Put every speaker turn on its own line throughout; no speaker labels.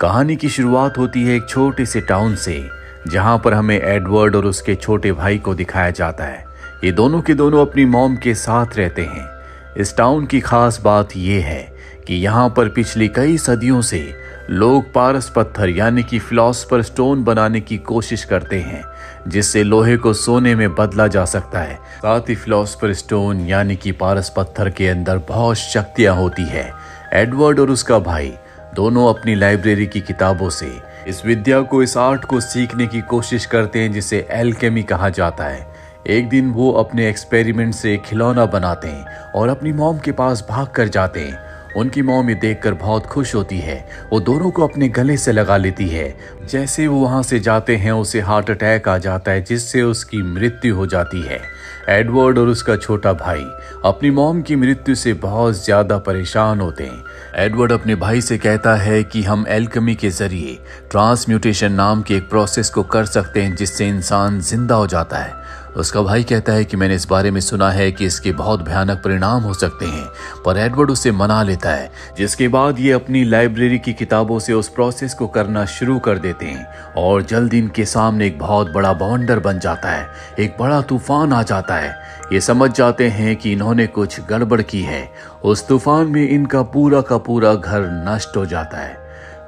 कहानी की शुरुआत होती है एक छोटे से टाउन से, जहां पर हमें एडवर्ड और उसके छोटे भाई को दिखाया जाता है। ये दोनों के दोनों अपनी मॉम के साथ रहते हैं। इस टाउन की खास बात यह है कि यहाँ पर पिछली कई सदियों से लोग पारस पत्थर यानी कि फिलॉसफर स्टोन बनाने की कोशिश करते हैं, जिससे लोहे को सोने में बदला जा सकता है। साथ ही फिलॉसफर स्टोन यानी कि पारस पत्थर के अंदर बहुत शक्तियां होती है। एडवर्ड और उसका भाई दोनों अपनी लाइब्रेरी की किताबों से इस विद्या को, इस आर्ट को सीखने की कोशिश करते हैं, जिसे एल्केमी कहा जाता है। एक दिन वो अपने एक्सपेरिमेंट से खिलौना बनाते हैं और अपनी मॉम के पास भाग कर जाते हैं। उनकी मॉम ये देखकर बहुत खुश होती है। वो दोनों को अपने गले से लगा लेती है। जैसे वो वहां से जाते हैं उसे हार्ट अटैक आ जाता है, जिससे उसकी मृत्यु हो जाती है। एडवर्ड और उसका छोटा भाई अपनी मॉम की मृत्यु से बहुत ज्यादा परेशान होते हैं। एडवर्ड अपने भाई से कहता है कि हम एल्केमी के जरिए ट्रांसम्यूटेशन नाम के एक प्रोसेस को कर सकते हैं, जिससे इंसान जिंदा हो जाता है। उसका भाई कहता है कि मैंने इस बारे में सुना है कि इसके बहुत भयानक परिणाम हो सकते हैं, पर एडवर्ड उसे मना लेता है। जिसके बाद ये अपनी लाइब्रेरी की किताबों से उस प्रोसेस को करना शुरू कर देते हैं और जल्द इनके सामने एक बहुत बड़ा बवंडर बन जाता है। एक बड़ा तूफान आ जाता है। ये समझ जाते हैं कि इन्होंने कुछ गड़बड़ की है। उस तूफान में इनका पूरा का पूरा घर नष्ट हो जाता है।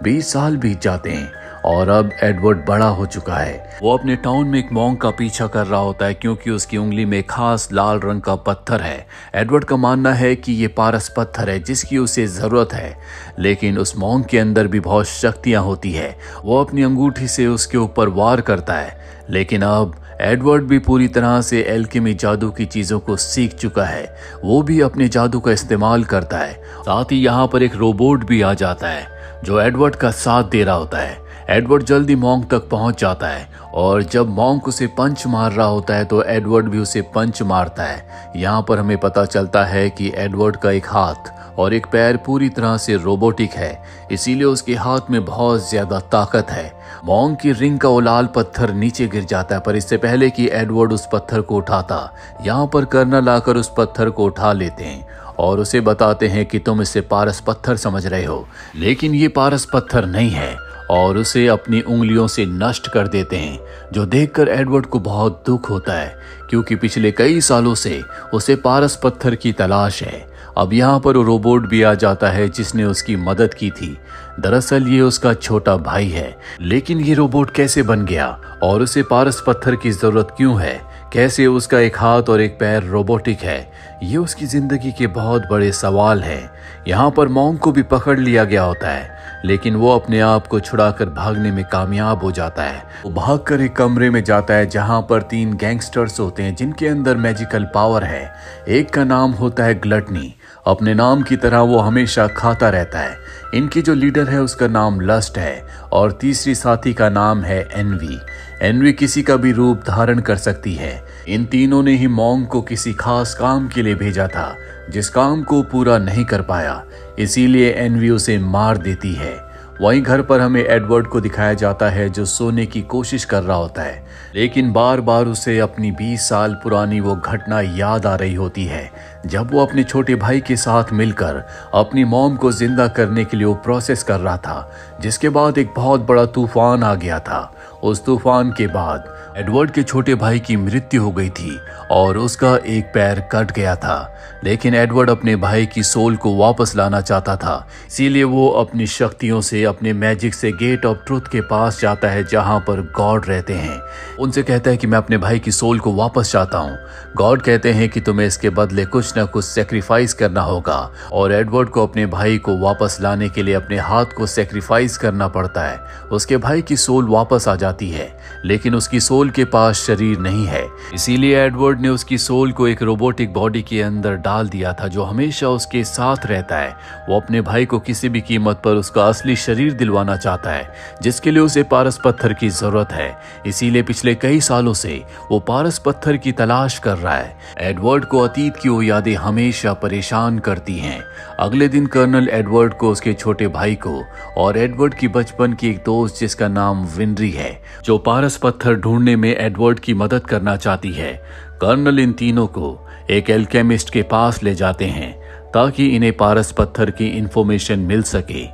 20 साल बीत जाते हैं और अब एडवर्ड बड़ा हो चुका है। वो अपने टाउन में एक मॉन्क का पीछा कर रहा होता है, क्योंकि उसकी उंगली में खास लाल रंग का पत्थर है। एडवर्ड का मानना है कि ये पारस पत्थर है जिसकी उसे जरूरत है, लेकिन उस मॉन्क के अंदर भी बहुत शक्तियां होती है। वो अपनी अंगूठी से उसके ऊपर वार करता है, लेकिन अब एडवर्ड भी पूरी तरह से एल्केमी जादू की चीजों को सीख चुका है। वो भी अपने जादू का इस्तेमाल करता है। साथ ही यहाँ पर एक रोबोट भी आ जाता है जो एडवर्ड का साथ दे रहा होता है। एडवर्ड जल्दी मॉन्क तक पहुंच जाता है और जब मॉन्क उसे पंच मार रहा होता है तो एडवर्ड भी उसे पंच मारता है। यहाँ पर हमें पता चलता है कि एडवर्ड का एक हाथ और एक पैर पूरी तरह से रोबोटिक है, इसीलिए उसके हाथ में बहुत ज्यादा ताकत है। मॉन्क की रिंग का वो लाल पत्थर नीचे गिर जाता है, पर इससे पहले कि एडवर्ड उस पत्थर को उठाता, यहाँ पर कर्नल आकर उस पत्थर को उठा लेते हैं और उसे बताते हैं कि तुम इसे पारस पत्थर समझ रहे हो, लेकिन ये पारस पत्थर नहीं है, और उसे अपनी उंगलियों से नष्ट कर देते हैं। जो देखकर एडवर्ड को बहुत दुख होता है, क्योंकि पिछले कई सालों से उसे पारस पत्थर की तलाश है। अब यहाँ पर वो रोबोट भी आ जाता है जिसने उसकी मदद की थी। दरअसल ये उसका छोटा भाई है, लेकिन ये रोबोट कैसे बन गया और उसे पारस पत्थर की जरूरत क्यों है, कैसे उसका एक हाथ और एक पैर रोबोटिक है, ये उसकी जिंदगी के बहुत बड़े सवाल हैं। यहाँ पर मॉन्क को भी पकड़ लिया गया होता है, लेकिन वो अपने आप को छुड़ाकर भागने में कामयाब हो जाता है। वो भागकर एक कमरे में जाता है जहाँ पर 3 गैंगस्टर्स होते हैं जिनके अंदर मैजिकल पावर है। एक का नाम होता है ग्लटनी। अपने नाम की तरह वो हमेशा खाता रहता है। इनकी जो लीडर है उसका नाम लस्ट है और तीसरी साथी का नाम है एनवी। एनवी किसी का भी रूप धारण कर सकती है। इन तीनों ने ही मॉन्क को किसी खास काम के लिए भेजा था, जिस काम को पूरा नहीं कर पाया, इसीलिए एनवी उसे मार देती है। वहीं घर पर हमें एडवर्ड को दिखाया जाता है जो सोने की कोशिश कर रहा होता है, लेकिन बार बार उसे अपनी 20 साल पुरानी वो घटना याद आ रही होती है, जब वो अपने छोटे भाई के साथ मिलकर अपनी मॉम को जिंदा करने के लिए वो प्रोसेस कर रहा था, जिसके बाद एक बहुत बड़ा तूफान आ गया था। उस तूफान के बाद एडवर्ड के छोटे भाई की मृत्यु हो गई थी और उसका एक पैर कट गया था, लेकिन एडवर्ड अपने भाई की सोल को वापस लाना चाहता था। इसीलिए वो अपनी शक्तियों से, अपने मैजिक से गेट ऑफ ट्रुथ के पास जाता है जहां पर गॉड रहते हैं। उनसे कहता है कि मैं अपने भाई की सोल को वापस चाहता हूं। गॉड कहते हैं कि तुम्हें इसके बदले कुछ न कुछ सेक्रीफाइस करना होगा, और एडवर्ड को अपने भाई को वापस लाने के लिए अपने हाथ को सेक्रीफाइस करना पड़ता है। उसके भाई की सोल वापस आ जाती है, लेकिन उसकी सोल के पास शरीर नहीं है। इसीलिए एडवर्ड ने उसकी सोल को एक रोबोटिक बॉडी के अंदर डाल दिया था जो हमेशा उसके साथ रहता है। वो अपने भाई को किसी भी कीमत पर उसका असली शरीर दिलवाना चाहता है, जिसके लिए उसे पारस पत्थर की जरूरत है। इसीलिए पिछले कई सालों से वो पारस पत्थर की तलाश कर रहा है। एडवर्ड को अतीत की वो यादें हमेशा परेशान करती हैं। अगले दिन कर्नल एडवर्ड को, उसके छोटे भाई को और एडवर्ड की बचपन की एक दोस्त जिसका नाम विनरी है, जो पारस पत्थर ढूंढने में एडवर्ड की मदद करना चाहती है। कर्नल इन तीनों को एक एल्केमिस्ट के पास ले जाते हैं ताकि इन्हें पारस पत्थर की इंफॉर्मेशन मिल सके।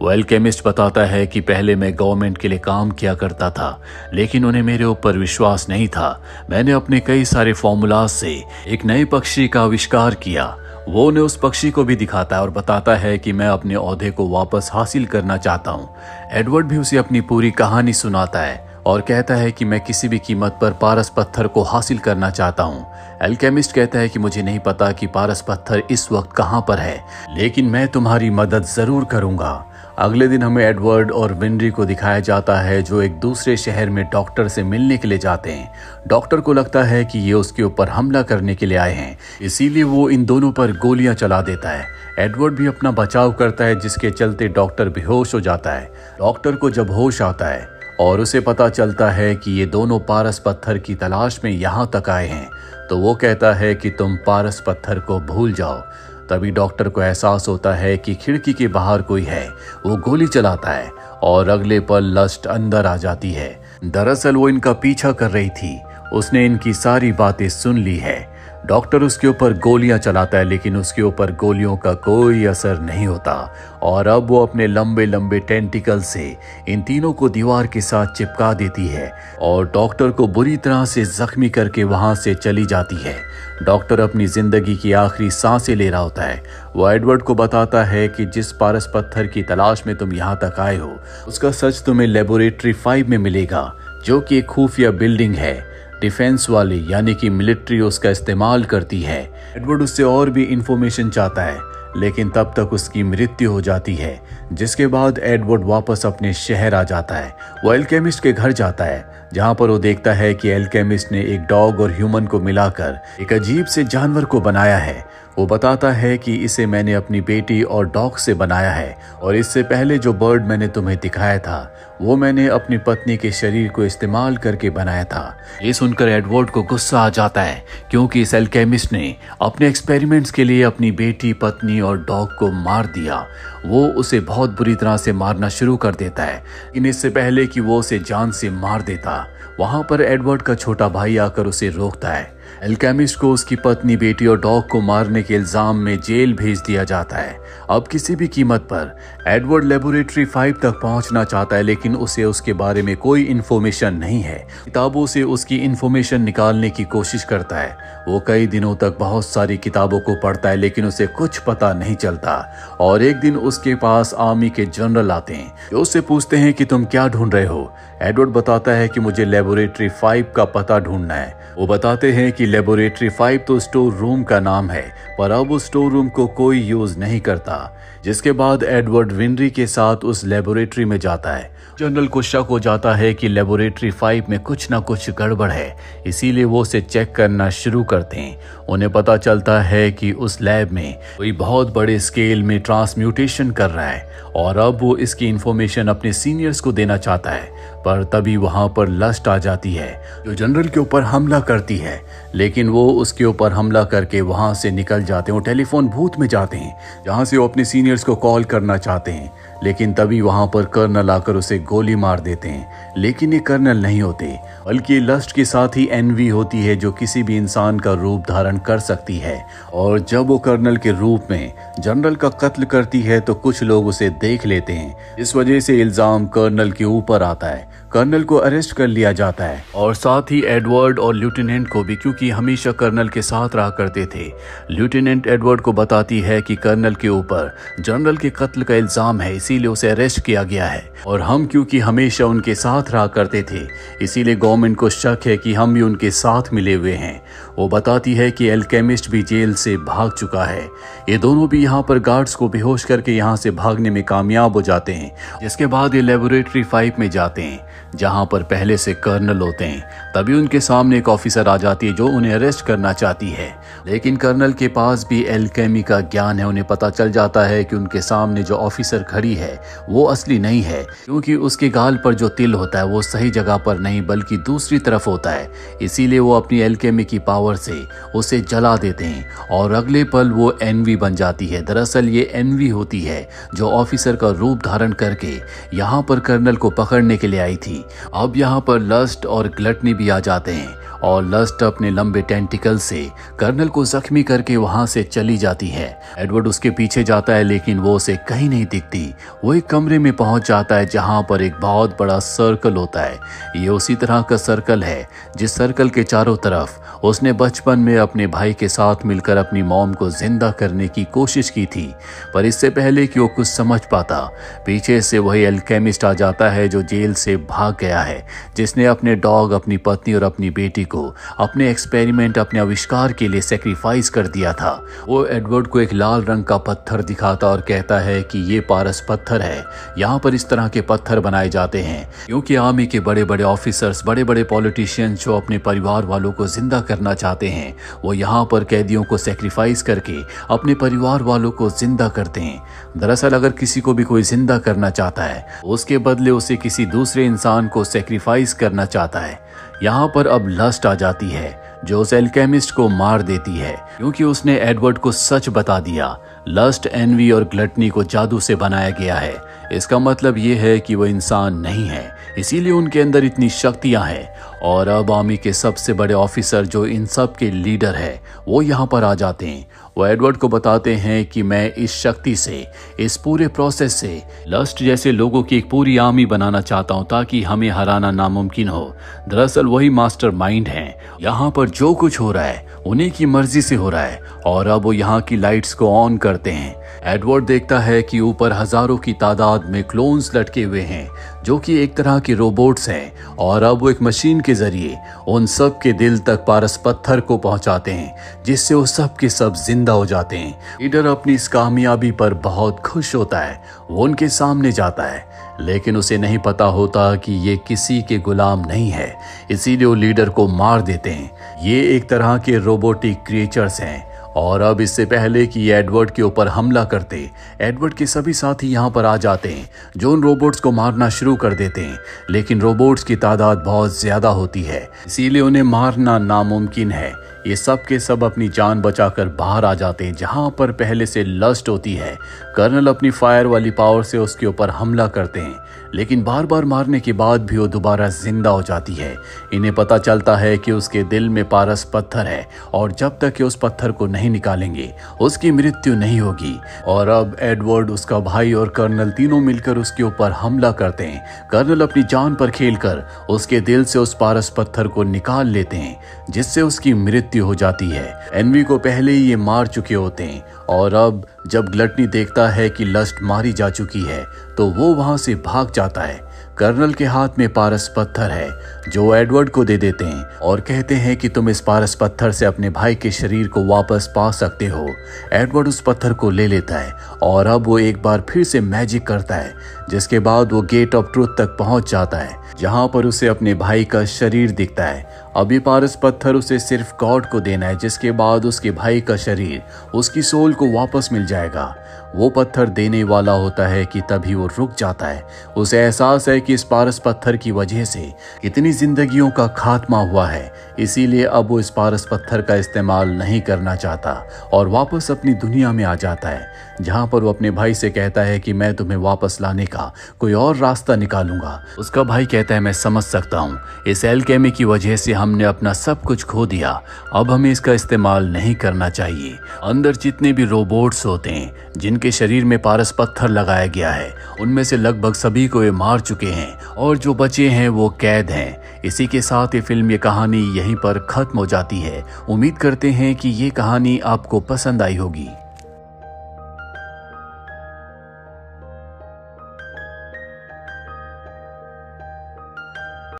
वो एल्केमिस्ट बताता है कि पहले मैं गवर्नमेंट के लिए काम किया करता था, लेकिन उन्हें मेरे ऊपर विश्वास नहीं था। मैंने अपने कई सारे फॉर्मूलाज से एक नए पक्षी का आविष्कार किया। वो उन्हें उस पक्षी को भी दिखाता है और बताता है कि मैं अपने ओहदे को वापस हासिल करना चाहता हूँ। एडवर्ड भी उसे अपनी पूरी कहानी सुनाता है और कहता है कि मैं किसी भी कीमत पर पारस पत्थर को हासिल करना चाहता हूँ। एल्केमिस्ट कहता है कि मुझे नहीं पता कि पारस पत्थर इस वक्त कहाँ पर है, लेकिन मैं तुम्हारी मदद जरूर करूंगा। अगले दिन हमें एडवर्ड और विनरी को दिखाया जाता है जो एक दूसरे शहर में डॉक्टर से मिलने के लिए जाते हैं। डॉक्टर को लगता है कि ये उसके ऊपर हमला करने के लिए आए हैं, इसीलिए वो इन दोनों पर गोलियां चला देता है। एडवर्ड भी अपना बचाव करता है, जिसके चलते डॉक्टर बेहोश हो जाता है। डॉक्टर को जब होश आता है और उसे पता चलता है कि ये दोनों पारस पत्थर की तलाश में यहाँ तक आए हैं, तो वो कहता है कि तुम पारस पत्थर को भूल जाओ। तभी डॉक्टर को एहसास होता है कि खिड़की के बाहर कोई है। वो गोली चलाता है और अगले पल लस्ट अंदर आ जाती है। दरअसल वो इनका पीछा कर रही थी। उसने इनकी सारी बातें सुन ली है। डॉक्टर उसके ऊपर गोलियां चलाता है, लेकिन उसके ऊपर गोलियों का कोई असर नहीं होता और अब वो अपने लंबे लंबे टेंटिकल से इन तीनों को दीवार के साथ चिपका देती है और डॉक्टर को बुरी तरह से जख्मी करके वहां से चली जाती है। डॉक्टर अपनी जिंदगी की आखिरी सांसें ले रहा होता है। वो एडवर्ड को बताता है कि जिस पारस पत्थर की तलाश में तुम यहाँ तक आए हो, उसका सच तुम्हें लेबोरेटरी 5 में मिलेगा, जो कि एक खुफिया बिल्डिंग है। डिफेंस वाली यानी कि मिलिट्री उसका इस्तेमाल करती है। एडवर्ड उससे और भी इंफॉर्मेशन चाहता है, लेकिन तब तक उसकी मृत्यु हो जाती है, जिसके बाद एडवर्ड वापस अपने शहर आ जाता है। वो एल्केमिस्ट के घर जाता है, जहां पर वो देखता है कि एल्केमिस्ट ने एक डॉग और ह्यूमन को मिलाकर एक अजीब से जानवर को बनाया है। वो बताता है कि इसे मैंने अपनी बेटी और डॉग से बनाया है और इससे पहले जो बर्ड मैंने तुम्हें दिखाया था वो मैंने अपनी पत्नी के शरीर को इस्तेमाल करके बनाया था। ये सुनकर एडवर्ड को गुस्सा आ जाता है, क्योंकि इस एल्केमिस्ट ने अपने एक्सपेरिमेंट्स के लिए अपनी बेटी, पत्नी और डॉग को मार दिया। वो उसे बहुत बुरी तरह से मारना शुरू कर देता है, लेकिन इससे पहले कि वो उसे जान से मार देता, वहां पर एडवर्ड का छोटा भाई आकर उसे रोकता है। एल्केमिस्ट को उसकी पत्नी, बेटी और डॉग को मारने के इल्जाम में जेल भेज दिया जाता है। अब किसी भी कीमत पर एडवर्ड लेबोरेटरी 5 तक पहुंचना चाहता है, लेकिन उसे उसके बारे में कोई इन्फॉर्मेशन नहीं है। किताबों से उसकी इन्फॉर्मेशन निकालने की कोशिश करता है। वो कई दिनों तक बहुत सारी किताबों को पढ़ता है, लेकिन उसे कुछ पता नहीं चलता। और एक दिन उसके पास आर्मी के जनरल आते हैं, जो उससे पूछते हैं कि तुम क्या ढूंढ रहे हो। एडवर्ड बताता है कि मुझे लेबोरेटरी 5 का पता ढूंढना है। वो बताते हैं कि लेबोरेटरी 5 तो स्टोर रूम का नाम है, पर अब उस स्टोर रूम को कोई यूज नहीं करता। जिसके बाद एडवर्ड विनरी के साथ उस लेबोरेटरी में जाता है। जनरल को शक हो जाता है कि लेबोरेटरी 5 में कुछ ना कुछ गड़बड़ है, इसीलिए वो उसे चेक करना शुरू करते हैं। उन्हें पता चलता है कि उस लैब में कोई बहुत बड़े स्केल में ट्रांसम्यूटेशन कर रहा है और अब वो इसकी इंफॉर्मेशन अपने सीनियर्स को देना चाहता है। पर तभी वहां पर लस्ट आ जाती है, जो जनरल के ऊपर हमला करती है, लेकिन वो उसके ऊपर हमला करके वहां से निकल जाते हैं। वो टेलीफोन बूथ में जाते हैं, जहां से वो अपने सीनियर्स को कॉल करना चाहते हैं, लेकिन तभी वहां पर कर्नल आकर उसे गोली मार देते हैं। लेकिन ये कर्नल नहीं होते, बल्कि लस्ट के साथ ही एनवी होती है, जो किसी भी इंसान का रूप धारण कर सकती है। और जब वो कर्नल के रूप में जनरल का कत्ल करती है तो कुछ लोग उसे देख लेते हैं। इस वजह से इल्जाम कर्नल के ऊपर आता है। कर्नल को अरेस्ट कर लिया जाता है और साथ ही एडवर्ड और लेफ्टिनेंट को भी, क्योंकि हमेशा कर्नल के साथ रहा करते थे। लेफ्टिनेंट एडवर्ड को बताती है कि कर्नल के ऊपर जनरल के कत्ल का इल्जाम है, इसीलिए उसे अरेस्ट किया गया है और हम क्योंकि हमेशा उनके साथ रहा करते थे, इसीलिए गवर्नमेंट को शक है कि हम भी उनके साथ मिले हुए हैं। वो बताती है कि एल्केमिस्ट भी जेल से भाग चुका है। ये दोनों भी यहाँ पर गार्ड्स को बेहोश करके यहाँ से भागने में कामयाब हो जाते हैं। जिसके बाद ये लेबोरेटरी 5 में जाते हैं, जहां पर पहले से कर्नल होते हैं। तभी उनके सामने एक ऑफिसर आ जाती है जो उन्हें अरेस्ट करना चाहती है, लेकिन कर्नल के पास भी एल्केमी का ज्ञान है। उन्हें पता चल जाता है कि उनके सामने जो ऑफिसर खड़ी है वो असली नहीं है, क्योंकि उसके गाल पर जो तिल होता है वो सही जगह पर नहीं बल्कि दूसरी तरफ होता है। इसीलिए वो अपनी एल्केमी की पावर से उसे जला देते हैं और अगले पल वो एनवी बन जाती है। दरअसल ये एनवी होती है जो ऑफिसर का रूप धारण करके यहाँ पर कर्नल को पकड़ने के लिए आई थी। अब यहाँ पर लस्ट और ग्लटनी भी आ जाते हैं और लस्ट अपने लंबे टेंटिकल से कर्नल को जख्मी करके वहां से चली जाती है। एडवर्ड उसके पीछे जाता है लेकिन वो उसे कहीं नहीं दिखती। वो एक कमरे में पहुंच जाता है जहां पर एक बहुत बड़ा सर्कल होता है। ये उसी तरह का सर्कल है जिस सर्कल के चारों तरफ उसने बचपन में अपने भाई के साथ मिलकर अपनी मॉम को जिंदा करने की कोशिश की थी। पर इससे पहले कि वो कुछ समझ पाता, पीछे से वही एल्केमिस्ट आ जाता है जो जेल से भाग गया है, जिसने अपने डॉग, अपनी पत्नी और अपनी बेटी को अपने एक्सपेरिमेंट, अपने आविष्कार के लिए सेक्रीफाइस कर दिया था। वो एडवर्ड को एक लाल रंग का पत्थर दिखाता और कहता है कि ये पारस पत्थर है। यहाँ पर इस तरह के पत्थर बनाए जाते हैं क्योंकि आर्मी के बड़े बड़े ऑफिसर्स, बड़े बड़े पॉलिटिशियंस जो अपने परिवार वालों को जिंदा करना चाहते हैं, वो यहाँ पर कैदियों को सेक्रीफाइस करके अपने परिवार वालों को जिंदा करते हैं। दरअसल अगर किसी को भी कोई जिंदा करना चाहता है, उसके बदले उसे किसी दूसरे इंसान को सेक्रीफाइस करना चाहता है। यहाँ पर अब लस्ट आ जाती है जो उस एल्केमिस्ट को मार देती है क्योंकि उसने एडवर्ड को सच बता दिया। लस्ट, एनवी और ग्लटनी को जादू से बनाया गया है। इसका मतलब ये है कि वो इंसान नहीं है, इसीलिए उनके अंदर इतनी शक्तियां हैं। और अब आर्मी के सबसे बड़े ऑफिसर जो इन सब के लीडर है, वो यहाँ पर आ जाते हैं। वो एडवर्ड को बताते हैं कि मैं इस शक्ति से, इस पूरे प्रोसेस से लस्ट जैसे लोगों की एक पूरी आर्मी बनाना चाहता हूँ ताकि हमें हराना नामुमकिन हो। दरअसल वही मास्टर माइंड हैं। यहाँ पर जो कुछ हो रहा है उन्हीं की मर्जी से हो रहा है। और अब वो यहाँ की लाइट्स को ऑन करते हैं। एडवर्ड देखता है कि ऊपर हजारों की तादाद में क्लोन्स लटके हुए हैं जो कि एक तरह के रोबोट्स हैं। और अब वो एक मशीन के जरिए उन सब के दिल तक पारस पत्थर को पहुंचाते हैं जिससे वो सब के सब जिंदा हो जाते हैं। लीडर अपनी इस कामयाबी पर बहुत खुश होता है। वो उनके सामने जाता है लेकिन उसे नहीं पता होता कि ये किसी के गुलाम नहीं है, इसीलिए वो लीडर को मार देते हैं। ये एक तरह के रोबोटिक क्रिएचर्स हैं। और अब इससे पहले कि ये एडवर्ड के ऊपर हमला करते, एडवर्ड के सभी साथी यहाँ पर आ जाते हैं जो उन रोबोट्स को मारना शुरू कर देते हैं। लेकिन रोबोट्स की तादाद बहुत ज्यादा होती है, इसीलिए उन्हें मारना नामुमकिन है। ये सब के सब अपनी जान बचाकर बाहर आ जाते हैं जहाँ पर पहले से लस्ट होती है। कर्नल अपनी फायर वाली पावर से उसके ऊपर हमला करते हैं लेकिन बार बार मारने के बाद भी वो दोबारा जिंदा हो जाती है। इन्हें पता चलता है कि उसके दिल में पारस पत्थर है और जब तक कि उस पत्थर को नहीं निकालेंगे उसकी मृत्यु नहीं होगी। और अब एडवर्ड, उसका भाई और कर्नल तीनों मिलकर उसके ऊपर हमला करते हैं। कर्नल अपनी जान पर खेलकर उसके दिल से उस पारस पत्थर को निकाल लेते हैं जिससे उसकी मृत्यु हो जाती है। एनवी को पहले ही ये मार चुके होते हैं। और अब जब ग्लटनी देखता है कि लस्ट मारी जा चुकी है तो वो वहां से भाग जाता है। कर्नल के हाथ में पारस पत्थर है जो एडवर्ड को दे देते हैं और कहते हैं कि तुम इस पारस पत्थर से अपने भाई के शरीर को वापस पा सकते हो। एडवर्ड उस पत्थर को ले लेता है और अब वो एक बार फिर से मैजिक करता है जिसके बाद वो गेट ऑफ ट्रुथ तक पहुंच जाता है जहां पर उसे अपने भाई का शरीर दिखता है। अब ये पारस पत्थर उसे सिर्फ गॉड को देना है जिसके बाद उसके भाई का शरीर, उसकी सोल को वापस मिल जाएगा। वो पत्थर देने वाला होता है कि तभी वो रुक जाता है। उसे एहसास है कि इस पारस पत्थर की वजह से कितनी जिंदगियों का खात्मा हुआ है, इसीलिए अब वो इस पारस पत्थर का इस्तेमाल नहीं करना चाहता और वापस अपनी दुनिया में आ जाता है जहां पर वो अपने भाई से कहता है कि मैं तुम्हें वापस लाने का कोई और रास्ता निकालूंगा। उसका भाई कहता है मैं समझ सकता हूँ, इस एल्केमी की वजह से हमने अपना सब कुछ खो दिया, अब हमें इसका इस्तेमाल नहीं करना चाहिए। अंदर जितने भी रोबोट्स होते हैं जिनके शरीर में पारस पत्थर लगाया गया है उनमें से लगभग सभी को ये मार चुके हैं और जो बचे हैं वो कैद हैं। इसी के साथ ये फिल्म, ये कहानी यहीं पर खत्म हो जाती है। उम्मीद करते हैं कि ये कहानी आपको पसंद आई होगी।